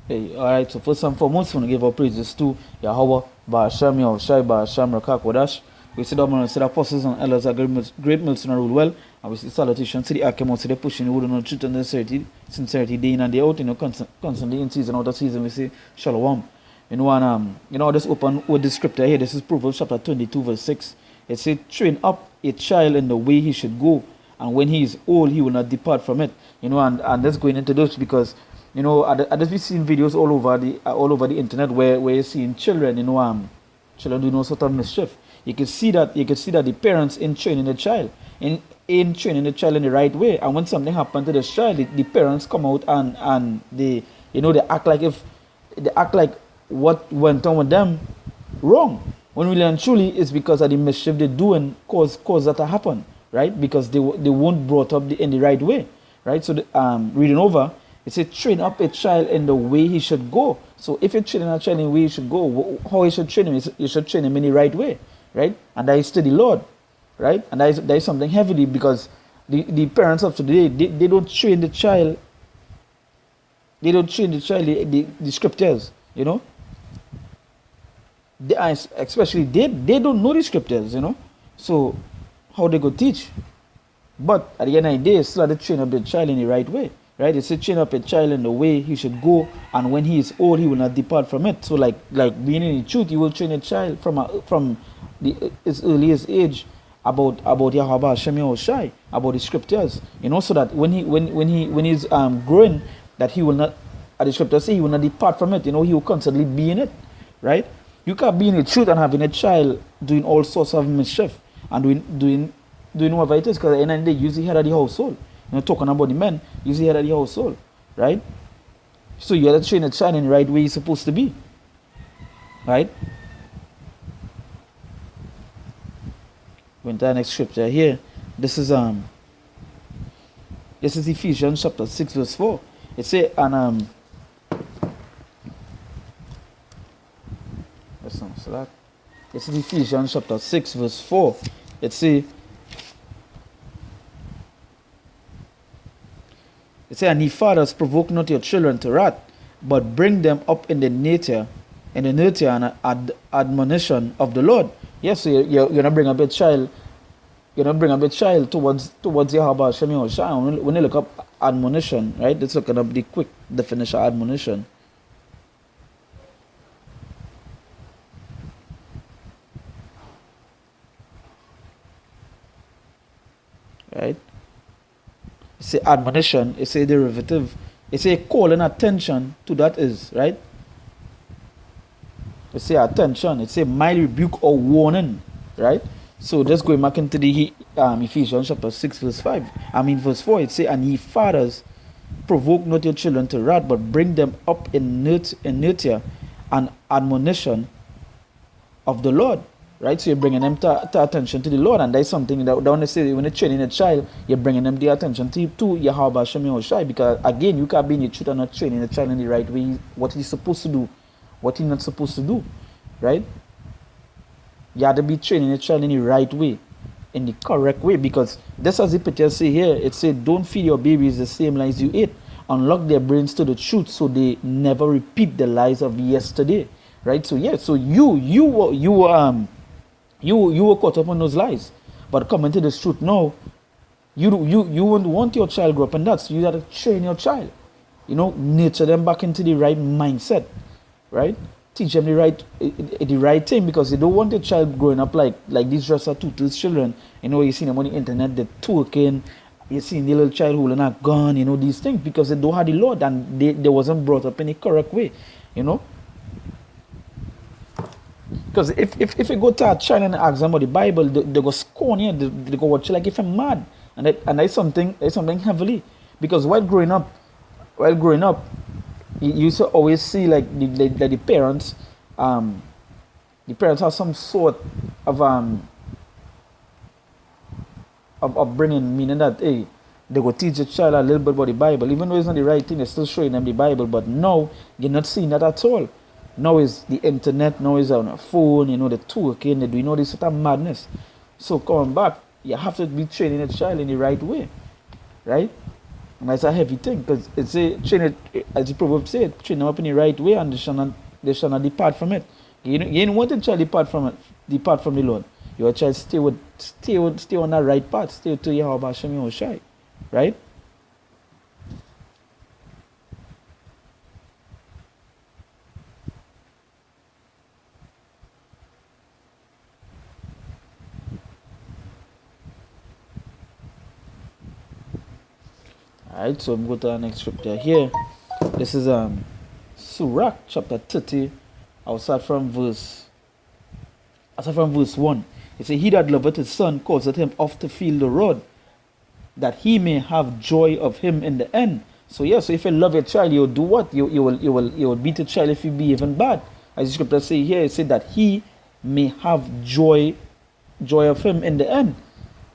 Hey, all right. So first and foremost, we want to give our praises to Yahweh, Ba'ashem, Yahushai, Ba'ashem, Rakak, Wadash. We see the man, we see the apostles and elders, are great mills in rule well, and we see salutation to the Akim, to the pushing the word on truth and sincerity, day in and day out, constantly in season, out of season. We say Shalom. Just open with the scripture here. This is Proverbs chapter 22, verse 6. It says, train up a child in the way he should go, and when he is old, he will not depart from it. And that's going into this because I just be seeing videos all over the internet where you're seeing children, children doing all sort of mischief. You can see that the parents in training the child, in training the child in the right way. And when something happens to the child, the parents come out and they act like what went on with them wrong. When really and truly it's because of the mischief they do and cause that to happen, right? Because they weren't brought up in the right way, right? So reading over, it says, train up a child in the way he should go. So if you're training a child in the way he should go, how you should train him? You should train him in the right way, right? And that is to the Lord, right? And that is something heavily because the parents of today, they don't train the child. They don't train the scriptures, especially they don't know the scriptures, So how they go teach? But at the end of the day, still have to train up the child in the right way. Right? It's a train up a child in the way he should go, and when he is old, he will not depart from it. So, like being in the truth, you will train a child from his earliest age about Yahweh Hashem Yahushai, about the scriptures, so that when he's growing, that he will not, as the scriptures say, he will not depart from it. He will constantly be in it, right? You can't be in the truth and having a child doing all sorts of mischief and doing whatever it is, because at the end of the day, use the head of the household. Talking about the men, you see head of the household, right? So you have to train a child in the right way he's supposed to be, right? Going to the next scripture here. This is Ephesians chapter 6 verse 4. It says, and that's not so that. This is Ephesians chapter 6 verse 4. It says, and ye fathers, provoke not your children to wrath, but bring them up in the nurture and admonition of the Lord. Yes, so you're gonna bring up a child. You're gonna bring up a child towards Yahweh Hashem Yahushai. When you look up admonition, right? Let's look up the quick definition of admonition. Right? It's a admonition, it's a derivative, it's a calling attention to that is, right? It's a attention, it's a mild rebuke or warning, right? So just going back into the Ephesians chapter 6 verse verse 4, it says, and ye fathers, provoke not your children to wrath, but bring them up in nurture and admonition of the Lord. Right, so you're bringing them to attention to the Lord, and that's something that when they say when you're training a child, you're bringing them the attention to Yahweh Hashem Yahushai, because again, you can't be in the truth and not training a child in the right way, what he's supposed to do, what he's not supposed to do, right? You have to be training a child in the right way, in the correct way, because this as the picture say here, it said, don't feed your babies the same lies you ate, unlock their brains to the truth so they never repeat the lies of yesterday, right? So yeah, so you were caught up on those lies, but coming to this truth now, you won't want your child grow up in that, so you got to train your child, nurture them back into the right mindset, right? Teach them the right thing, because you don't want your child growing up like these dresser tutors children. You see them on the internet, they're twerking, you see the little child holding a gun, these things, because they don't have the Lord and they wasn't brought up in the correct way, Because if you go to a child and ask them about the Bible, they go scorn you. They go watch you like if I'm mad, and that's something heavily. Because while growing up, you used to always see like the parents have some sort of upbringing, meaning that hey, they go teach the child a little bit about the Bible, even though it's not the right thing. They're still showing them the Bible, but now you're not seeing that at all. Now is the internet, now is on a phone, the talking, they do this sort of madness. So coming back, you have to be training a child in the right way, right? And that's a heavy thing because it say train it, as the proverb say, train them up in the right way and they shall not depart from it. You don't want the child depart from it, depart from the Lord. Your child stay on that right path, stay to Yahweh Hashem Yahushai. Right? Alright, so I'm going to the next scripture here. This is Sirach chapter 30. I'll start from verse 1. It says, He that loveth his son causeth him oft to feel the rod, that he may have joy of him in the end. So yeah, so if you love your child, you'll do what? You will beat the child if you be even bad. As the scripture say here, it said that he may have joy of him in the end.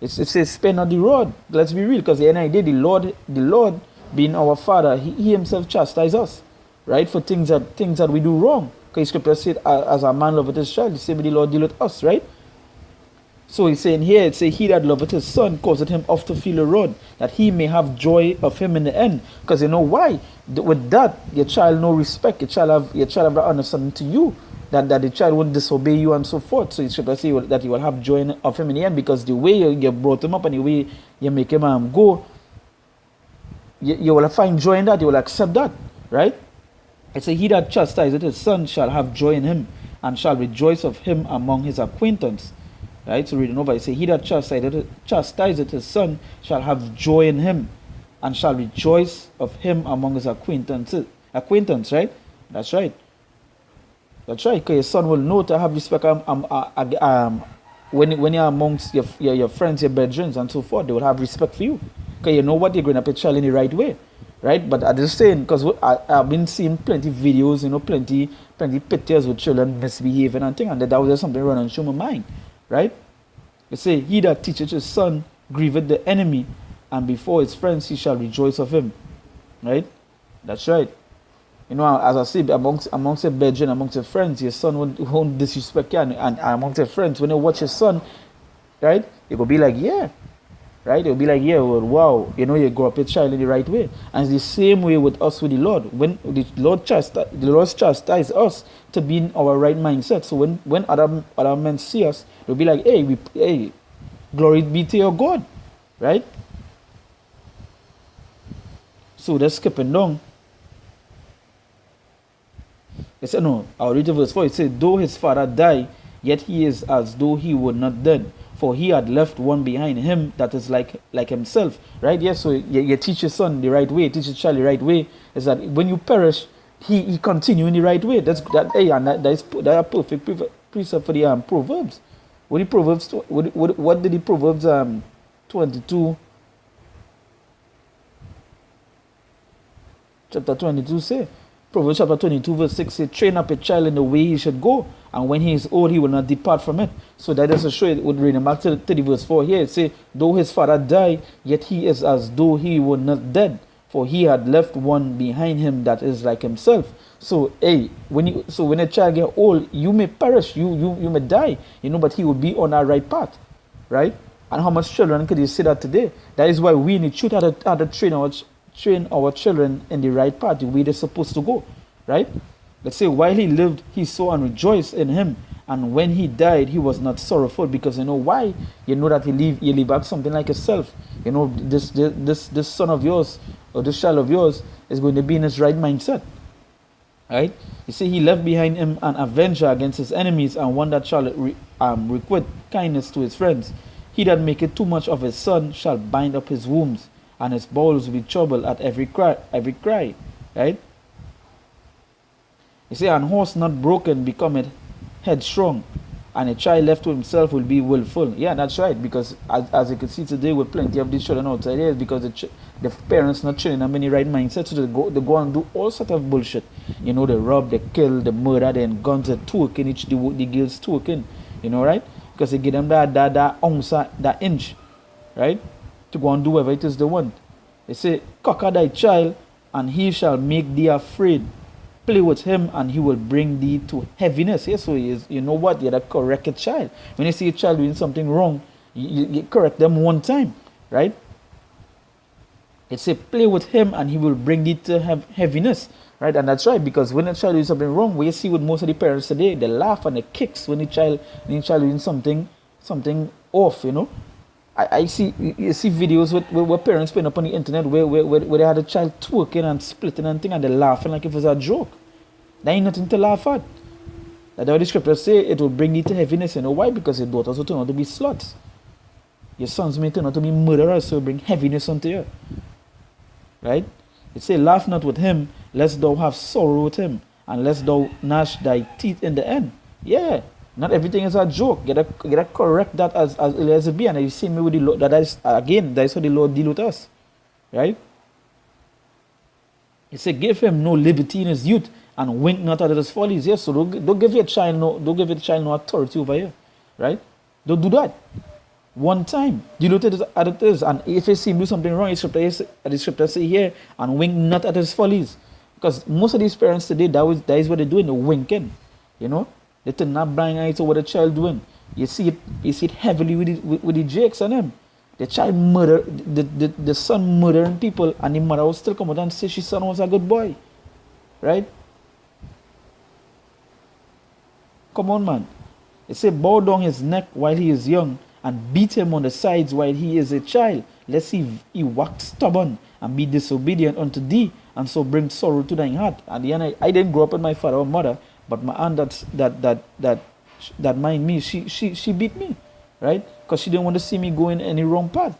It says spend on the rod. Let's be real, because the end of the day, the Lord being our Father, He Himself chastises us, right, for things that we do wrong. Because Scripture said, as a man loveth his child, the same way the Lord deal with us, right? So he's saying here, it says, He that loveth his son causeth him oft to feel a rod, that he may have joy of him in the end. Because you know why? With that, your child no respect. Your child have that understanding to you, that the child won't disobey you and so forth. So it's Scripture say that you will have joy of him in the end, because the way you brought him up and the way you make him go, you will find joy in that. You will accept that, right? It says, He that chastiseth his son shall have joy in him, and shall rejoice of him among his acquaintance. Right? So reading over, it says, He that chastiseth his son shall have joy in him, and shall rejoice of him among his acquaintance, right? That's right. That's right, because your son will know to have respect when you're amongst your friends, your brethren, and so forth. They will have respect for you, because you know what, you're going up your child in the right way, right? But I'm just saying, because I've been seeing plenty videos, plenty pictures with children misbehaving and things, and that was just something running through my mind, right? It say, He that teacheth his son grieveth the enemy, and before his friends he shall rejoice of him, right? That's right. As I say, amongst your brethren, amongst your friends, your son won't disrespect you, and amongst your friends, when you watch your son, right, you will be like, yeah, right? You'll be like, yeah, well, wow, you grow up your child in the right way. And it's the same way with us with the Lord. When the Lord chastise us to be in our right mindset. So when other men see us, they'll be like, hey, glory be to your God, right? So they're skipping down. It said, no, I'll read the verse 4. It said, Though his father die, yet he is as though he were not dead, for he had left one behind him that is like himself. Right? Yes, so you teach your son the right way, teach your child the right way, is that when you perish, he continue in the right way. That's a perfect precept for the Proverbs. What did the Proverbs 22 chapter 22 say? Proverbs chapter 22 verse 6 says, Train up a child in the way he should go, and when he is old he will not depart from it. So that is to show it. Would read him back to the verse 4 here. It says, Though his father die, yet he is as though he were not dead, for he had left one behind him that is like himself. So when a child get old, you may perish, you may die, but he will be on our right path, right? And how much children could you say that today? That is why we in the truth had to train our children in the right path, the way they're supposed to go, right? Let's say while he lived, he saw and rejoiced in him, and when he died, he was not sorrowful, because why? That he leave back something like yourself. This son of yours or this child of yours is going to be in his right mindset, right? You see, he left behind him an avenger against his enemies, and one that shall requite kindness to his friends. He that maketh too much of his son shall bind up his wounds, and his bowels will be troubled at every cry, right? You see, an horse not broken becometh headstrong, and a child left to himself will be willful. Yeah, that's right, because as you can see today with plenty of these children outside here, because the parents not training them in the right mindset, so they go and do all sort of bullshit. They rob, they kill, they murder, then guns are twerking, the girls twerking, right? Because they give them that ounce, that inch, right? To go and do whatever it is they want. They say, Cocker thy child, and he shall make thee afraid. Play with him, and he will bring thee to heaviness. Yes, so he is, what? You're the correct child. When you see a child doing something wrong, you correct them one time, right? It say play with him and he will bring it to have heaviness, right? And that's right, because when a child doing something wrong, what you see with most of the parents today, they laugh and they kicks when the child doing something off, I see, you see videos where parents putting up on the internet where they had a child twerking and splitting and thing and they're laughing like if it was a joke. There ain't nothing to laugh at. That's why the scriptures say it will bring you to heaviness. You know why? Because your daughters will turn out to be sluts. Your sons may turn out to be murderers, so bring heaviness unto you. Right? It say, laugh not with him, lest thou have sorrow with him, and lest thou gnash thy teeth in the end. Yeah, not everything is a joke. Get to correct that as early as it be. And you see me with the Lord, that is how the Lord deal with us. Right? It say, give him no liberty in his youth, and wink not at his follies. Yes, so don't give your child no authority over you. Right? Don't do that. One time, you look at it is, and if you see him do something wrong, the scripture say here, and wink not at his follies. Because most of these parents today, that is what they're doing, they're winking. They turn not blind eye to what the child doing. You see it heavily with the Jakes and them. The child murder, the son murdering people, and the mother will still come out and say his son was a good boy. Right? Come on, man. It say, bow down his neck while he is young, and beat him on the sides while he is a child, lest he wax stubborn and be disobedient unto thee, and so bring sorrow to thine heart. At the end, I didn't grow up with my father or mother, but my aunt that mind me, she beat me, right? Because she didn't want to see me going any wrong path.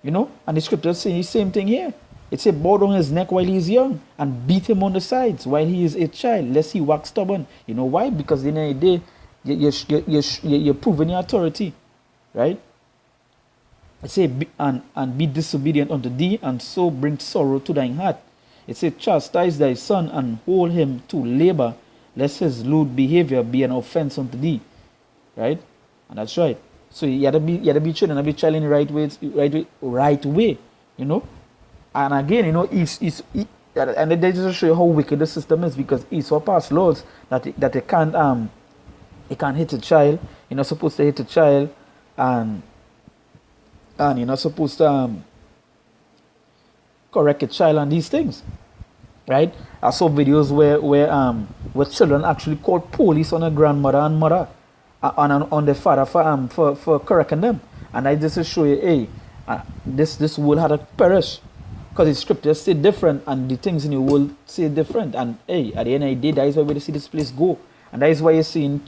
And the scripture say the same thing here. It says, bow down his neck while he is young, and beat him on the sides while he is a child, lest he wax stubborn. You know why? Because in the end of the day, you're proving your authority. Right? It say, and be disobedient unto thee, and so bring sorrow to thine heart. It say, chastise thy son, and hold him to labor, lest his lewd behavior be an offense unto thee. Right? And that's right. So you gotta be training and be child in the right way. And again, and they just show you how wicked the system is, because Esau passed laws that they can't hit a child. You're not supposed to hit a child. And you're not supposed to correct a child on these things, right? I saw videos where children actually called police on a grandmother and mother, on the father for correcting them. And I just to show you, hey, this world had to perish, because the scriptures say different and the things in the world say different. And hey, at the end of the day, that is why we see this place go, and that is why you're seeing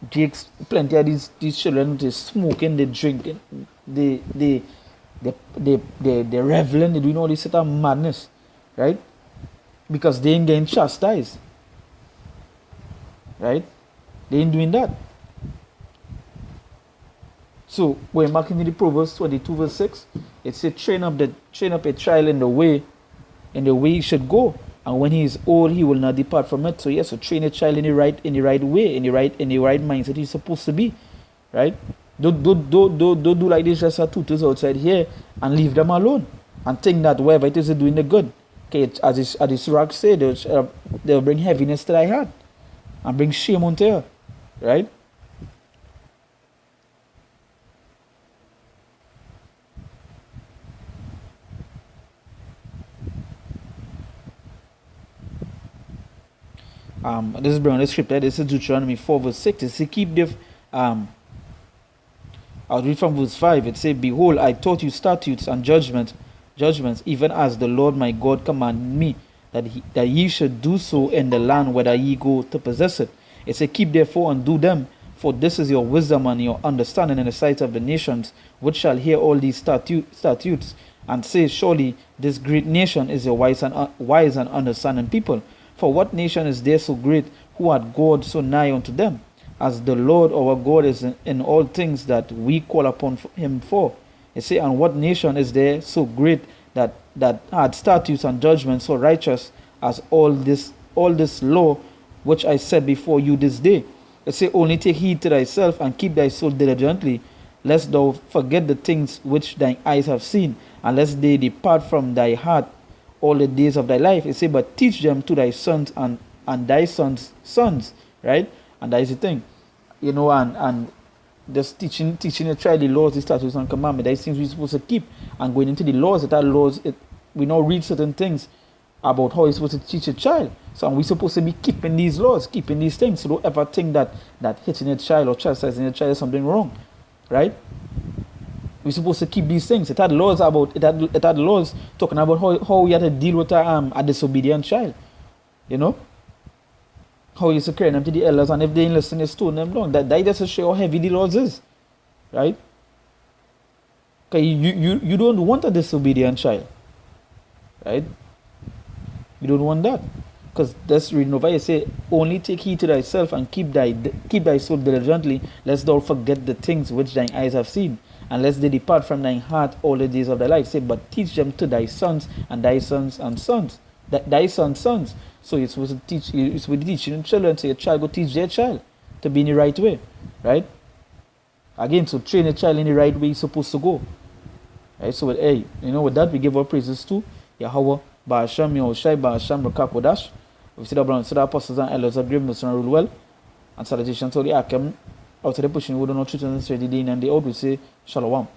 Jakes, plenty of these children, they smoking, they drinking, they reveling, they doing all this sort of madness, right? Because they ain't getting chastised, right? They ain't doing that. So when back into the Proverbs 22 verse 6, it says, train up a child in the way he should go, and when he is old, he will not depart from it. So yes, so train a child in the right way, in the right mindset he's supposed to be, right? Don't do like this just tutors outside here and leave them alone and think that whatever it is they're doing the good. Okay, as this rock said, they'll bring heaviness to thy heart and bring shame unto you, right? This is Brown scripture. This is Deuteronomy 4 verse 6. It says, keep the I'll read from verse 5. It says, behold, I taught you statutes and judgments, even as the Lord my God commanded me, that ye should do so in the land whither ye go to possess it. It says, keep therefore and do them, for this is your wisdom and your understanding in the sight of the nations, which shall hear all these statutes, and say, surely this great nation is a wise and understanding people. For what nation is there so great, who hath God so nigh unto them, as the Lord our God is in all things that we call upon him for? It say, and what nation is there so great that had statutes and judgments so righteous as all this law which I set before you this day? It say, only take heed to thyself, and keep thy soul diligently, lest thou forget the things which thine eyes have seen, and lest they depart from thy heart all the days of thy life. It say, but teach them to thy sons and thy sons' sons, right? And that is the thing, and just teaching a child the laws, the statutes and commandments. That things we're supposed to keep, and going into the laws. That laws, we now read certain things about how you're supposed to teach a child. So we're supposed to be keeping these laws, keeping these things. So don't ever think that hitting a child or chastising a child is something wrong, right? We're supposed to keep these things. It had laws talking about how we have to deal with a disobedient child. You know? How you secure them to the elders, and if they ain't listen, you stone them down. That just to show how heavy the laws is. Right? Because you don't want a disobedient child. Right? You don't want that. Because that's reading over, you say, only take heed to thyself and keep thy soul diligently, lest thou forget the things which thine eyes have seen, and lest they depart from thine heart all the days of thy life. Say, but teach them to thy sons and thy sons and sons. Thy sons' sons. So you're supposed to teach, you're supposed to teach your children, so your child go teach their child to be in the right way. Right? Again, so train a child in the right way you're supposed to go. Right? So with that we give our praises to Yahweh, Ba'asham, Yahushai, Ba'asham, Rakakodash. We see the brothers, the apostles and elders of Grave Nation rule well. And salutations to the Akem out of the pushing, we don't know truth and straight the day and the out, we say Shalom.